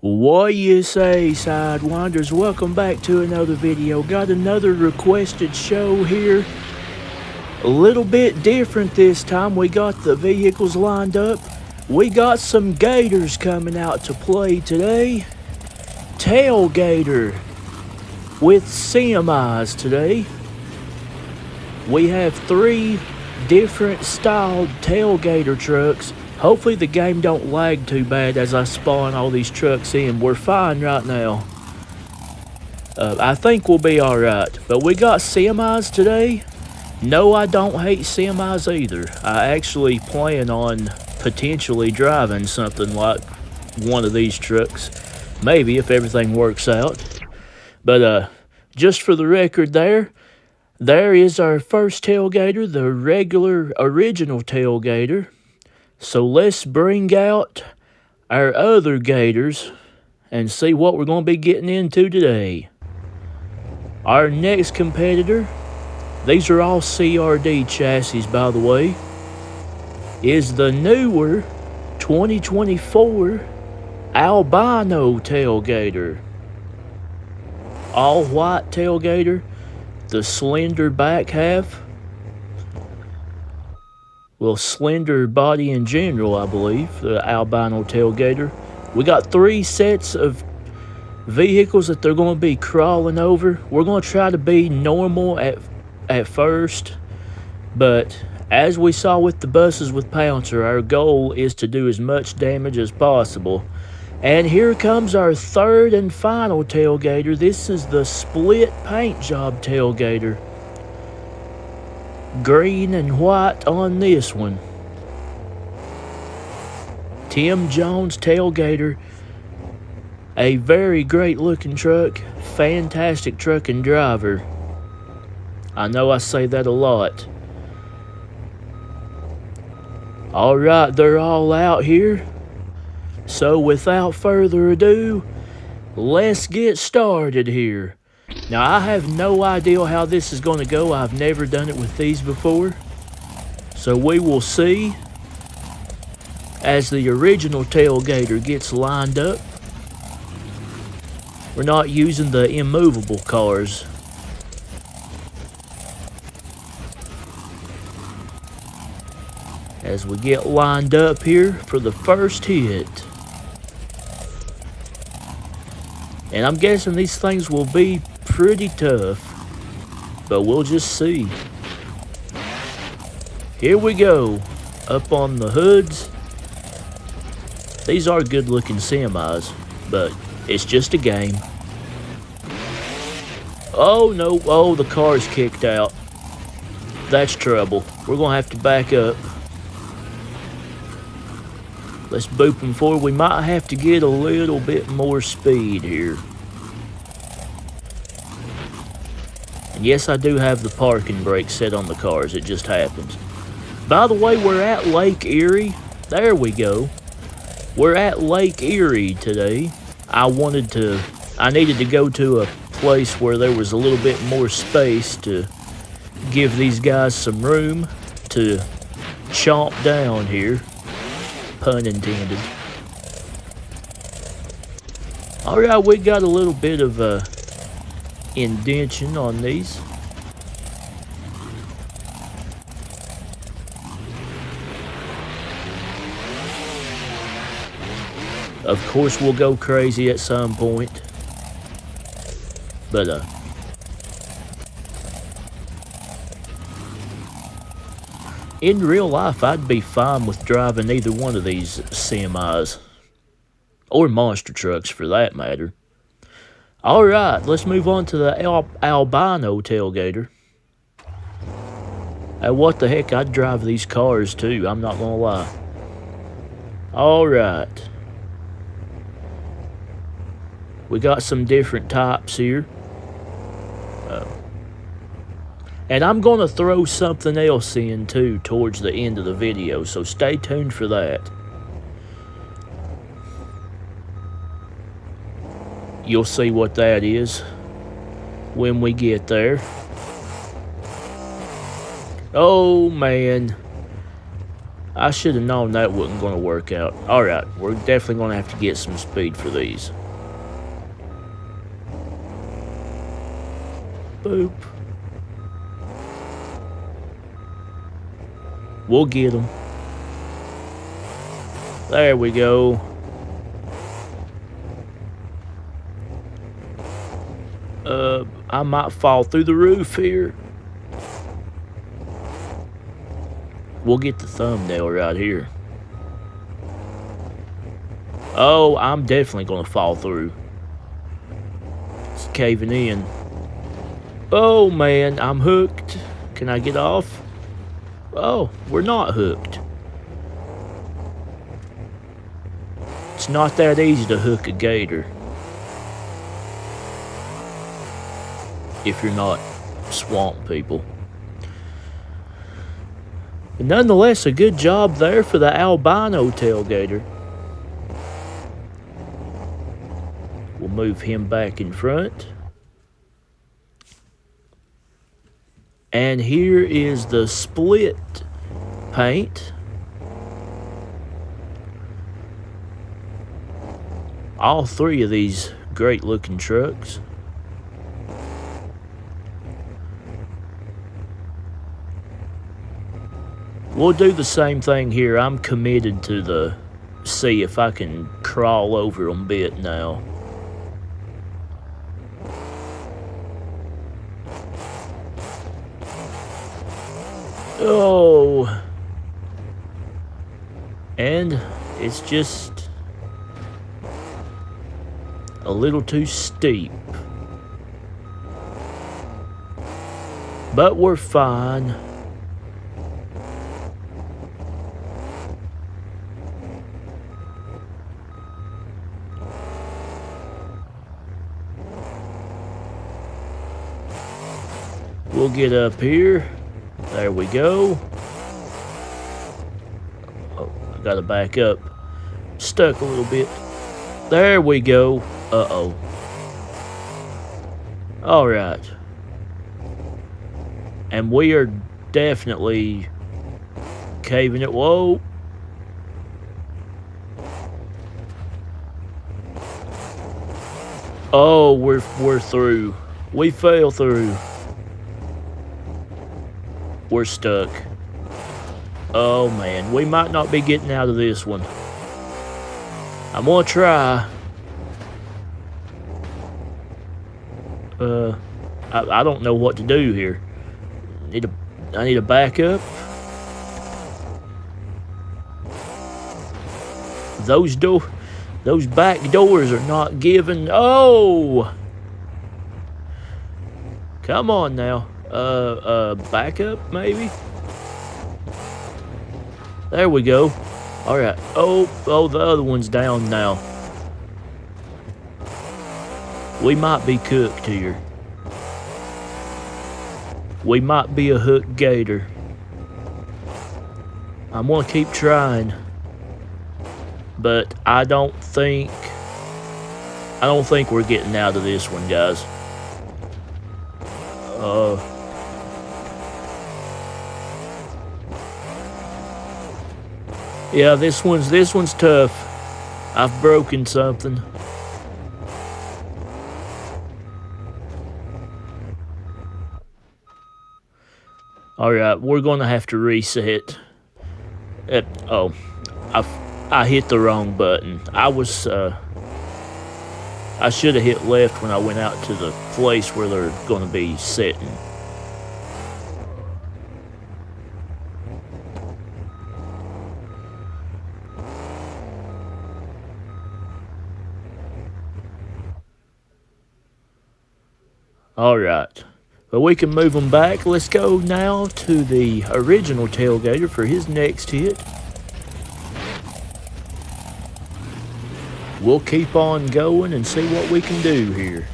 What you say, Sidewinders? Welcome back to another video. Got another requested show here. A little bit different this time. We got the vehicles lined up. We got some gators coming out to play today. Tail Gator with semis today. We have 3 different styled Tail Gator trucks. Hopefully the game don't lag too bad as I spawn all these trucks in. We're fine right now. I think we'll be alright. But we got semis today. No, I don't hate semis either. I actually plan on potentially driving something like one of these trucks. Maybe if everything works out. But just for the record there is our first Tail Gator, the regular original Tail Gator. So let's bring out our other gators and see what we're going to be getting into today. Our next competitor, these are all CRD chassis by the way, is the newer 2024 albino Tail Gator. All white Tail Gator, the slender back half. Well, slender body in general, I believe, the albino Tail Gator. We got 3 sets of vehicles that they're going to be crawling over. We're going to try to be normal at first, but as we saw with the buses with Pouncer, our goal is to do as much damage as possible. And here comes our 3rd and final Tail Gator. This is the split paint job Tail Gator. Green and white on this one. Tim Jones Tail Gator. A very great looking truck. Fantastic truck and driver. I know I say that a lot. Alright, they're all out here. So without further ado, let's get started here. Now, I have no idea how this is going to go. I've never done it with these before. So we will see as the original Tail Gator gets lined up. We're not using the immovable cars. As we get lined up here for the first hit. And I'm guessing these things will be pretty tough, but we'll just see. Here we go, up on the hoods. These are good looking semis, but it's just a game. Oh no, oh, the car's kicked out. That's trouble. We're gonna have to back up. Let's boop them forward. We might have to get a little bit more speed here. And yes, I do have the parking brake set on the cars. It just happens. By the way, we're at Lake Erie. There we go. We're at Lake Erie today. I needed to go to a place where there was a little bit more space to give these guys some room to chomp down here. Pun intended. Alright, we got a little bit of indentation on these. Of course we'll go crazy at some point. But in real life, I'd be fine with driving either one of these semis. Or monster trucks, for that matter. Alright, let's move on to the albino Tail Gator. And what the heck, I'd drive these cars too, I'm not gonna lie. Alright. We got some different types here. And I'm going to throw something else in too towards the end of the video, so stay tuned for that. You'll see what that is when we get there. Oh man, I should have known that wasn't going to work out. Alright, we're definitely going to have to get some speed for these. Boop. We'll get them. There we go. I might fall through the roof here. We'll get the thumbnail right here. Oh, I'm definitely gonna fall through. It's caving in. Oh man, I'm hooked. Can I get off? Oh, we're not hooked. It's not that easy to hook a gator if you're not swamp people. But nonetheless, a good job there for the albino tail gator. We'll move him back in front. And here is the split paint. All three of these great looking trucks. We'll do the same thing here. I'm committed to see if I can crawl over them a bit now. Oh. And it's just a little too steep. But we're fine. We'll get up here. There we go. Oh, I gotta back up. Stuck a little bit. There we go. Uh-oh. Alright. And we are definitely caving it. Whoa. Oh, we're through. We fell through. We're stuck. Oh man, we might not be getting out of this one. I'm gonna try. I don't know what to do here. I need to back up. Those back doors are not giving. Oh, come on now. Back up maybe. There we go. All right. Oh, the other one's down now. We might be cooked here. We might be a hooked gator. I'm gonna keep trying, but I don't think we're getting out of this one, guys. Yeah, this one's tough. I've broken something. Alright, we're gonna have to reset. Oh, I hit the wrong button. I should have hit left when I went out to the place where they're gonna be sitting. Alright, but we can move them back. Let's go now to the original Tail Gator for his next hit. We'll keep on going and see what we can do here.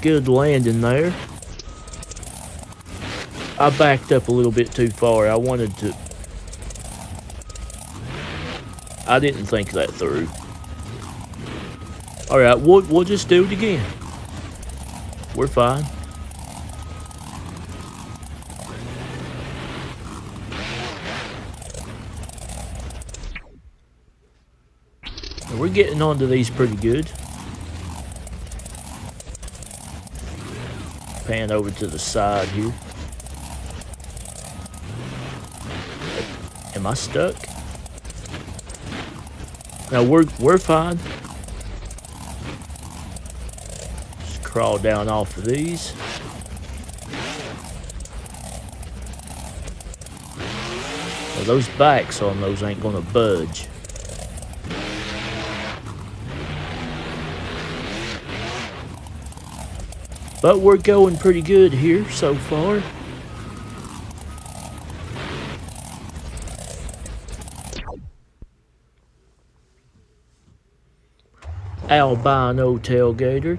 Good landing there. I backed up a little bit too far. I didn't think that through. Alright, we'll just do it again. We're fine. we're getting onto these pretty good. Pan over to the side here. Am I stuck? No, we're fine. Just crawl down off of these. Well, those backs on those ain't gonna budge. But we're going pretty good here so far. Albino Tail Gator.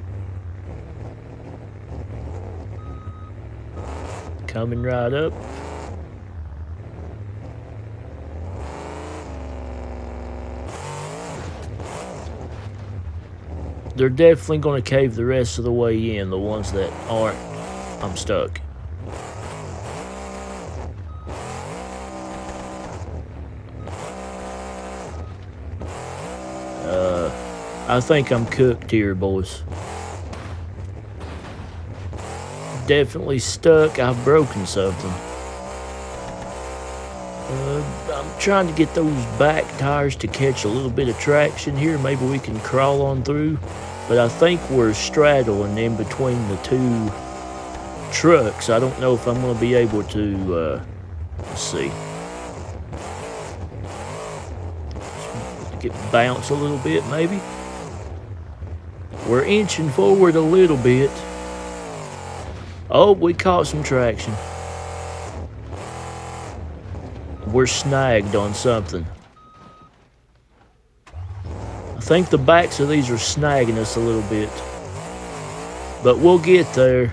Coming right up. They're definitely going to cave the rest of the way in, the ones that aren't. I'm stuck. I think I'm cooked here, boys. Definitely stuck. I've broken something. I'm trying to get those back tires to catch a little bit of traction here. Maybe we can crawl on through. But I think we're straddling in between the two trucks. I don't know if I'm going to be able to, let's see. Bounce a little bit, maybe. We're inching forward a little bit. Oh, we caught some traction. We're snagged on something. I think the backs of these are snagging us a little bit. But we'll get there.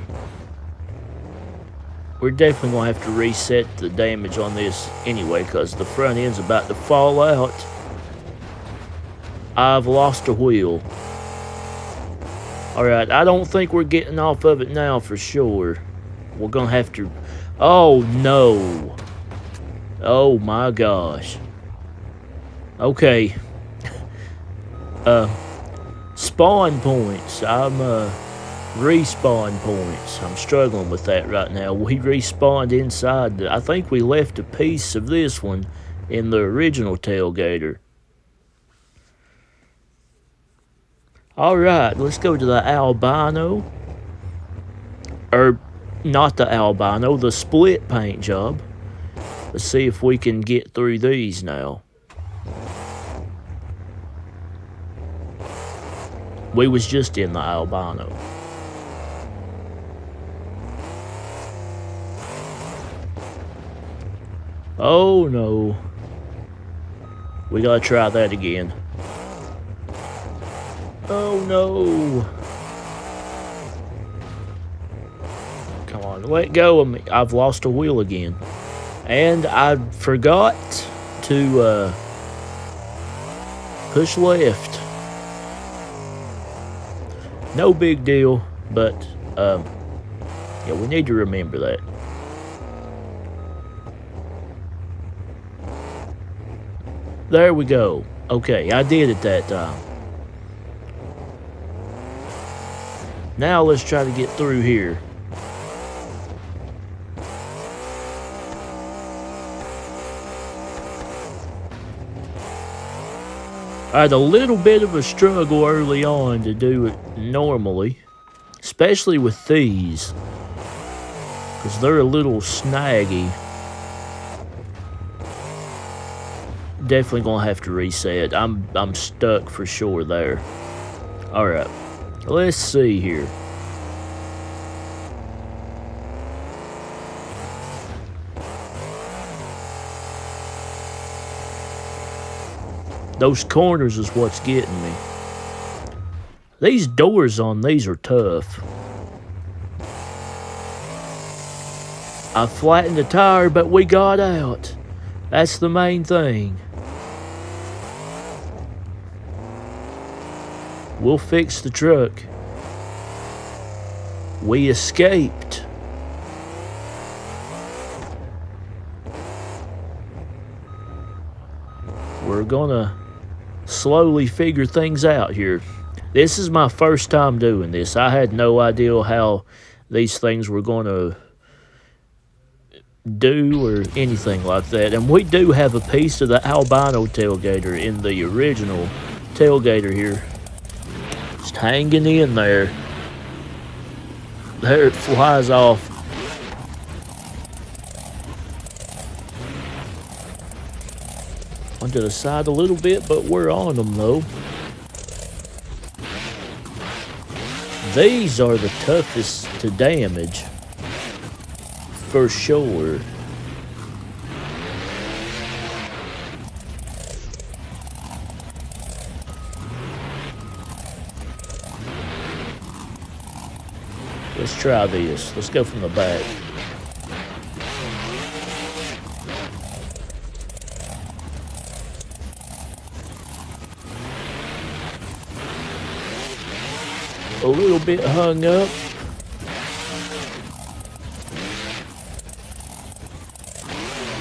We're definitely going to have to reset the damage on this anyway, because the front end's about to fall out. I've lost a wheel. Alright, I don't think we're getting off of it now for sure. We're going to have to... Oh, no. Oh, my gosh. Okay. Spawn points. Respawn points. I'm struggling with that right now. We respawned inside. I think we left a piece of this one in the original Tail Gator. Alright, let's go to the albino. Or, not the albino, the split paint job. Let's see if we can get through these now. We was just in the albino. Oh no. We gotta try that again. Oh no. Come on, let go of me. I've lost a wheel again. And I forgot to push left. No big deal, but yeah, we need to remember that. There we go. Okay, I did it that time. Now let's try to get through here. I had a little bit of a struggle early on to do it normally, especially with these, because they're a little snaggy. Definitely gonna have to reset. I'm stuck for sure there. Alright, let's see here. Those corners is what's getting me. These doors on these are tough. I flattened the tire, but we got out. That's the main thing. We'll fix the truck. We escaped. We're gonna slowly figure things out here. This is my first time doing this. I had no idea how these things were going to do or anything like that. And we do have a piece of the albino Tail Gator in the original Tail Gator here. Just hanging in there. There it flies off. Onto the side a little bit, but we're on them though. These are the toughest to damage, for sure. Let's try this. Let's go from the back. A little bit hung up.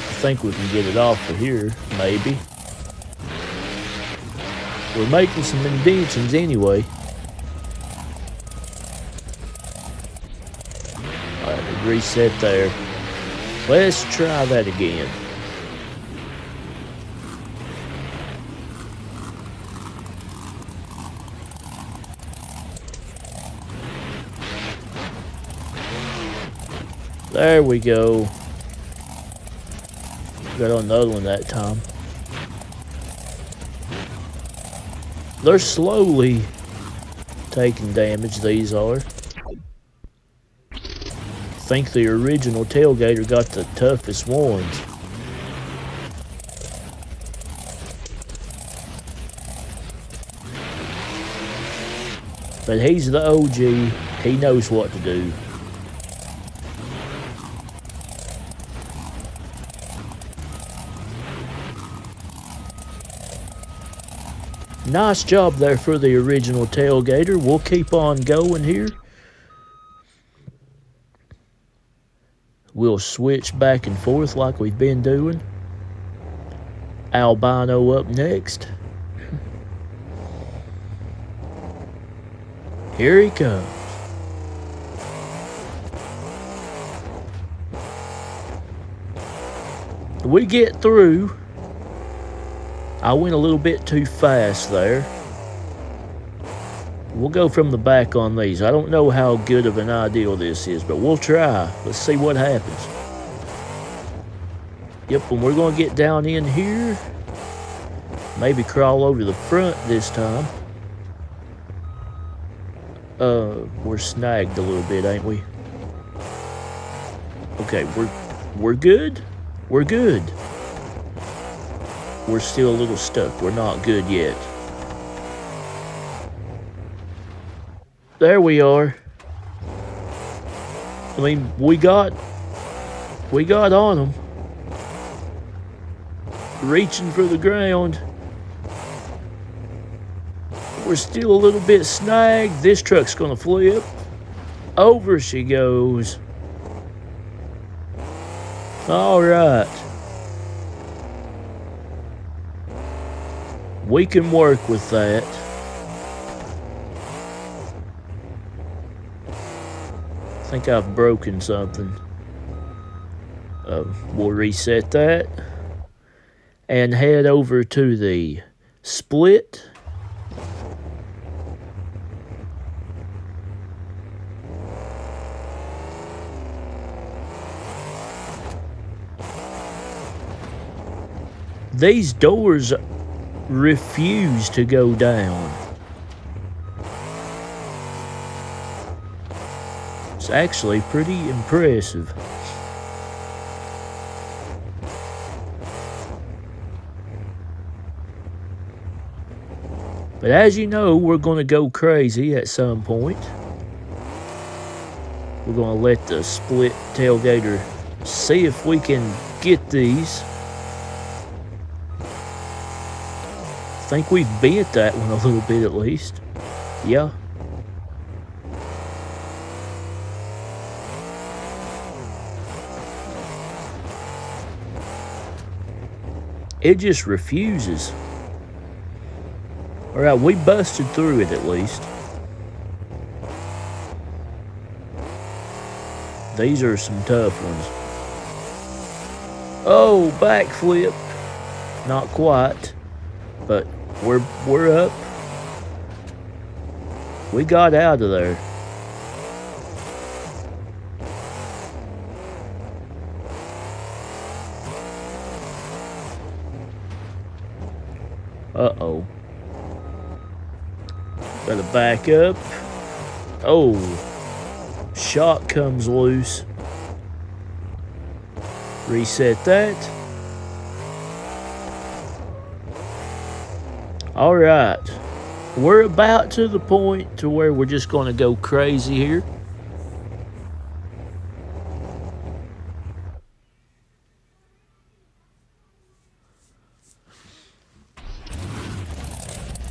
I think we can get it off of here, maybe. We're making some inventions anyway. Alright, reset there. Let's try that again. There we go. Got on another one that time. They're slowly taking damage, these are. I think the original Tail Gator got the toughest ones. But he's the OG. He knows what to do. Nice job there for the original Tail Gator. We'll keep on going here. We'll switch back and forth like we've been doing. Albino up next. Here he comes. We get through. I went a little bit too fast there. We'll go from the back on these. I don't know how good of an idea this is, but we'll try. Let's see what happens. Yep, and we're going to get down in here. Maybe crawl over the front this time. We're snagged a little bit, ain't we? Okay, we're good. We're good. We're still a little stuck. We're not good yet. There we are. I mean, we got on them. Reaching for the ground. We're still a little bit snagged. This truck's gonna flip. Over she goes. All right. We can work with that. I think I've broken something. We'll reset that and head over to the split. These doors refuse to go down. It's actually pretty impressive. But as you know, we're going to go crazy at some point. We're going to let the split Tail Gator see if we can get these. I think we've bent that one a little bit at least. Yeah. It just refuses. Alright, we busted through it at least. These are some tough ones. Oh, backflip. Not quite, but we're up. We got out of there. Uh-oh. Gotta back up. Oh. Shock comes loose. Reset that. Alright. We're about to the point to where we're just gonna go crazy here.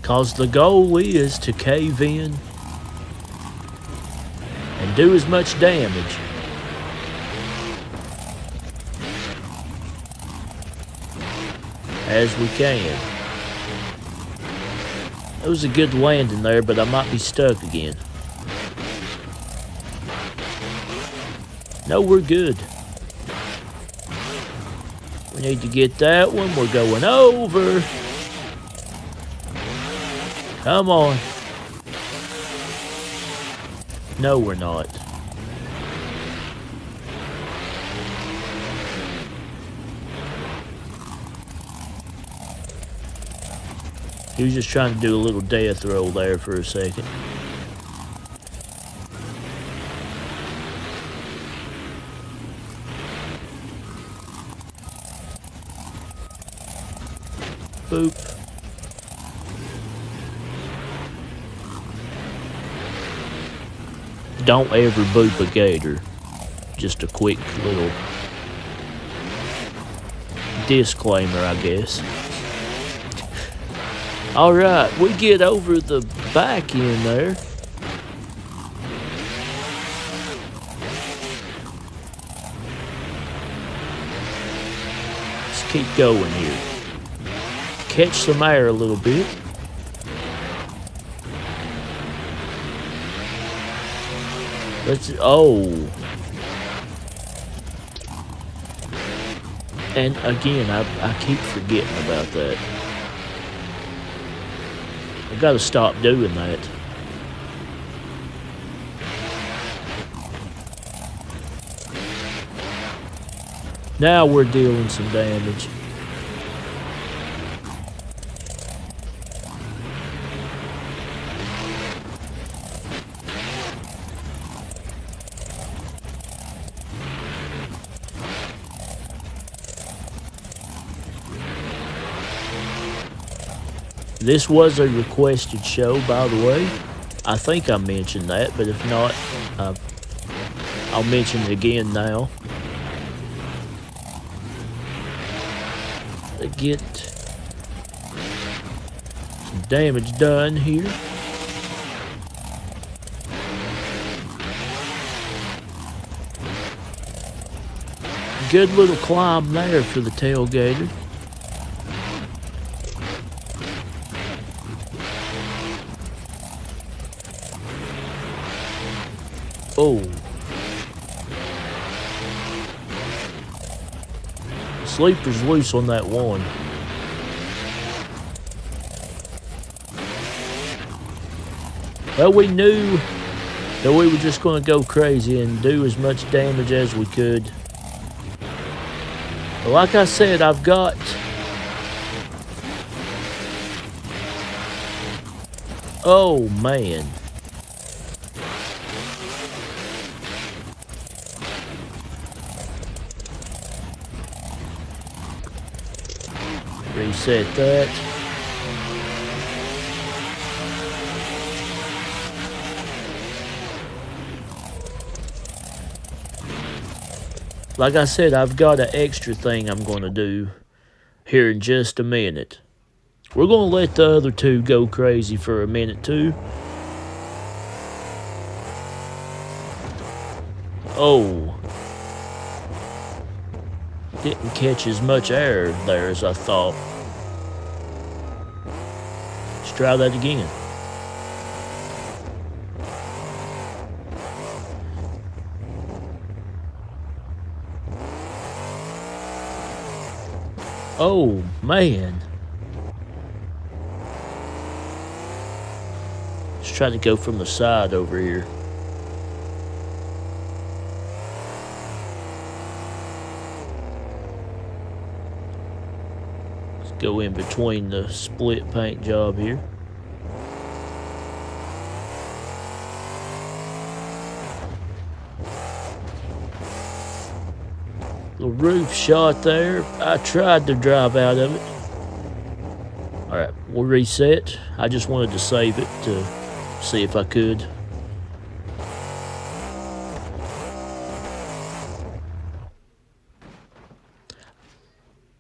Cause the goal is to cave in and do as much damage as we can. It was a good landing there, but I might be stuck again. No, we're good. We need to get that one. We're going over. Come on. No, we're not. He was just trying to do a little death roll there for a second. Boop. Don't ever boop a gator. Just a quick little disclaimer, I guess. Alright, we get over the back end there. Let's keep going here. Catch some air a little bit. Oh. And again, I keep forgetting about that. I gotta stop doing that. Now we're dealing some damage. This was a requested show, by the way. I think I mentioned that, but if not, I'll mention it again now. To get some damage done here. Good little climb there for the Tail Gator. Oh. Sleeper's loose on that one. Well, we knew that we were just going to go crazy and do as much damage as we could. But like I said, I've got oh man. Reset that. Like I said, I've got an extra thing I'm going to do here in just a minute. We're going to let the other two go crazy for a minute too. Oh. Didn't catch as much air there as I thought. try that again. Oh, man. Let's try to go from the side over here. Let's go in between the split paint job here. The roof shot there. I tried to drive out of it. Alright, we'll reset. I just wanted to save it to see if I could.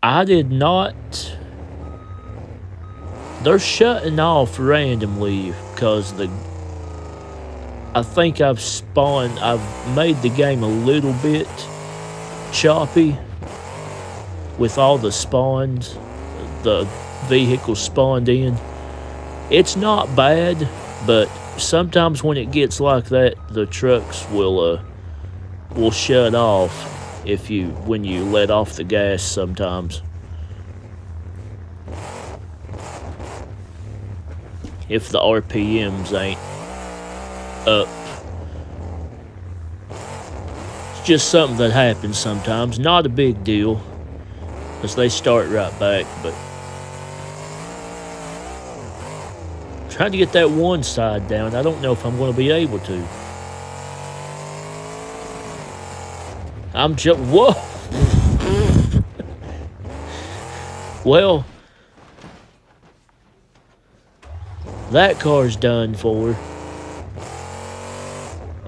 I did not. They're shutting off randomly because I think I've made the game a little bit choppy with all the spawns, the vehicles spawned in. It's not bad, but sometimes when it gets like that, the trucks will shut off when you let off the gas sometimes. If the RPMs ain't up. Just something that happens sometimes. Not a big deal, because they start right back, but trying to get that one side down. I don't know if I'm going to be able to. I'm just, whoa. Well, that car's done for,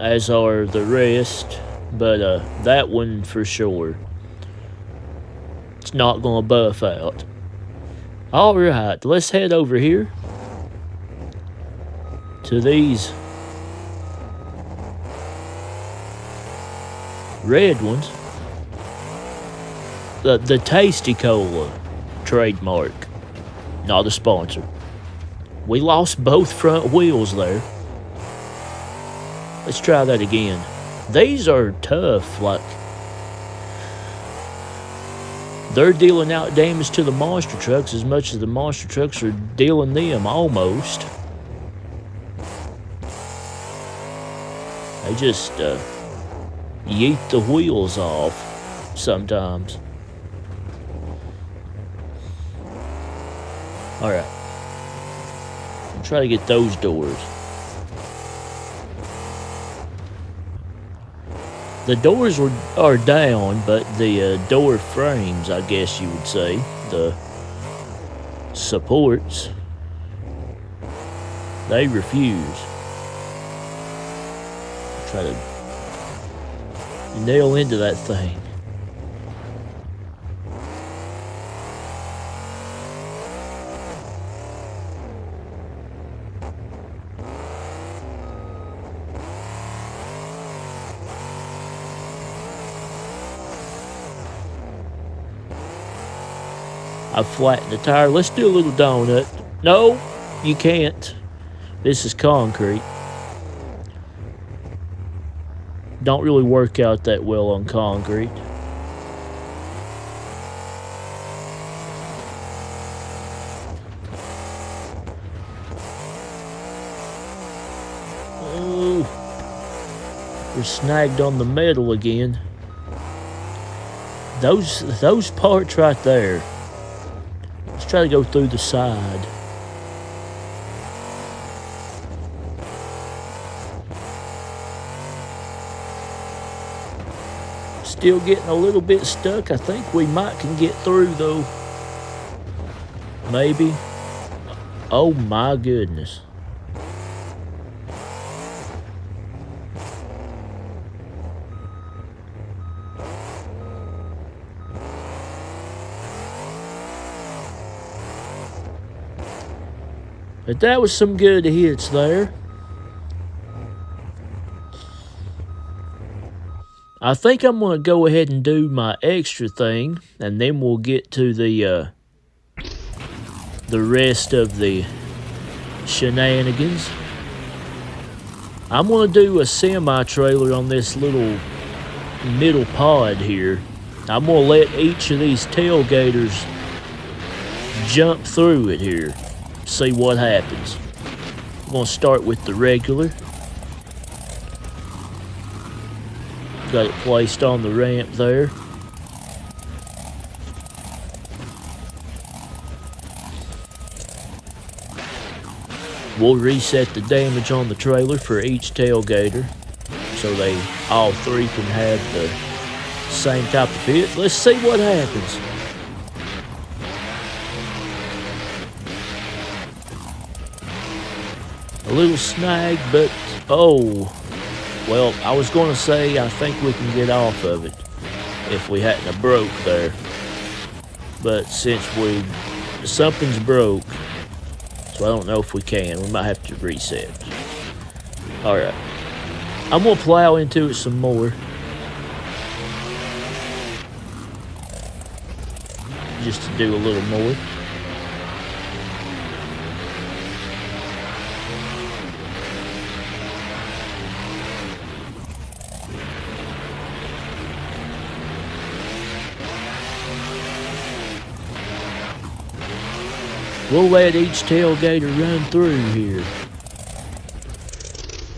as are the rest. But that one for sure, it's not going to buff out. Alright, let's head over here to these red ones. The Tasty Cola trademark, not a sponsor. We lost both front wheels there. Let's try that again. These are tough, like, they're dealing out damage to the monster trucks as much as the monster trucks are dealing them, almost. They just yeet the wheels off sometimes. Alright. I'll try to get those doors. The doors are down, but the door frames, I guess you would say, the supports, they refuse. Try to nail into that thing. I flattened the tire. Let's do a little donut. No, you can't. This is concrete. Don't really work out that well on concrete. Oh, we're snagged on the metal again. Those parts right there. Let's try to go through the side. Still getting a little bit stuck. I think we might can get through though. Maybe. Oh my goodness. But that was some good hits there. I think I'm going to go ahead and do my extra thing, and then we'll get to the rest of the shenanigans. I'm going to do a semi-trailer on this little middle pod here. I'm going to let each of these Tail Gators jump through it here. See what happens. I'm going to start with the regular. Got it placed on the ramp there. We'll reset the damage on the trailer for each Tail Gator so they all three can have the same type of fit. Let's see what happens. A little snag, but oh, well, I was going to say I think we can get off of it if we hadn't have broke there. But since something's broke, so I don't know if we can. We might have to reset. Alright. I'm going to plow into it some more. Just to do a little more. We'll let each Tail Gator run through here.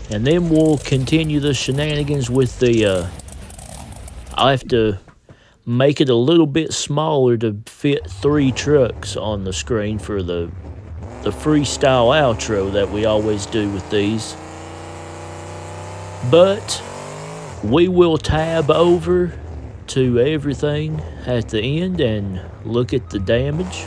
And then we'll continue the shenanigans with the, I'll have to make it a little bit smaller to fit 3 trucks on the screen for the freestyle outro that we always do with these. But we will tab over to everything at the end and look at the damage.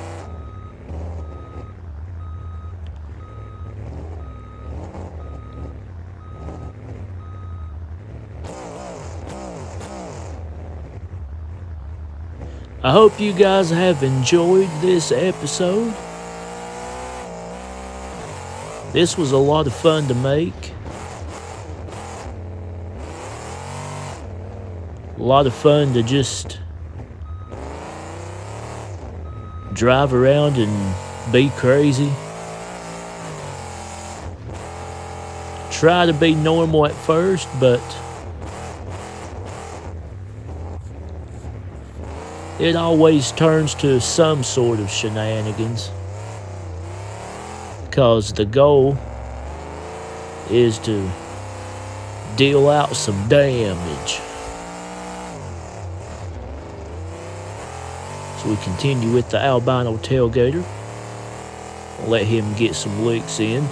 I hope you guys have enjoyed this episode. This was a lot of fun to make. A lot of fun to just drive around and be crazy. Try to be normal at first, but it always turns to some sort of shenanigans, because the goal is to deal out some damage. So we continue with the albino Tail Gator. Let him get some licks in.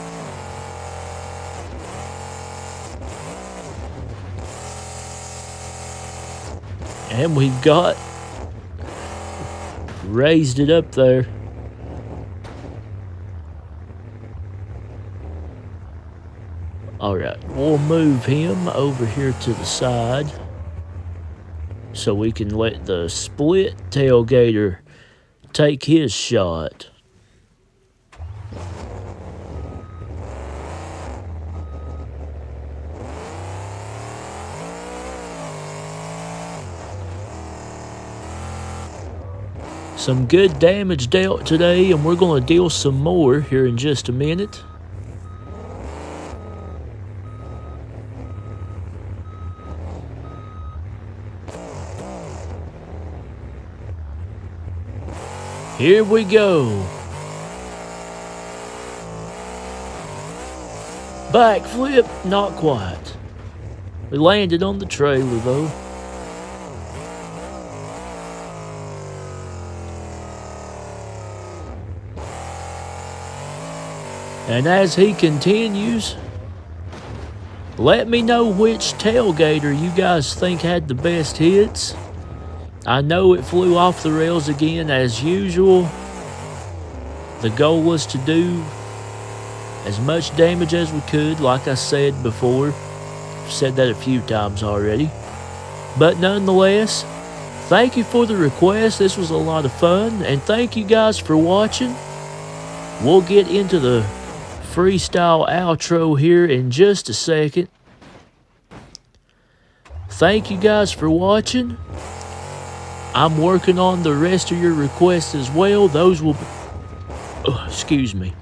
And we've got raised it up there. Alright, we'll move him over here to the side so we can let the split Tail Gator take his shot. Some good damage dealt today, and we're going to deal some more here in just a minute. Here we go. Backflip, not quite. We landed on the trailer though. And as he continues, let me know which Tail Gator you guys think had the best hits. I know it flew off the rails again as usual. The goal was to do as much damage as we could, like I said before. I've said that a few times already. But nonetheless, thank you for the request. This was a lot of fun. And thank you guys for watching. We'll get into the freestyle outro here in just a second. Thank you guys for watching. I'm working on the rest of your requests as well. Those will be, excuse me.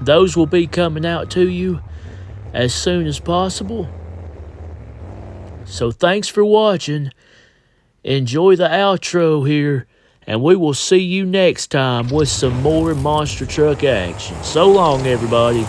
Those will be coming out to you as soon as possible. So thanks for watching. Enjoy the outro here, and we will see you next time with some more monster truck action. So long, everybody.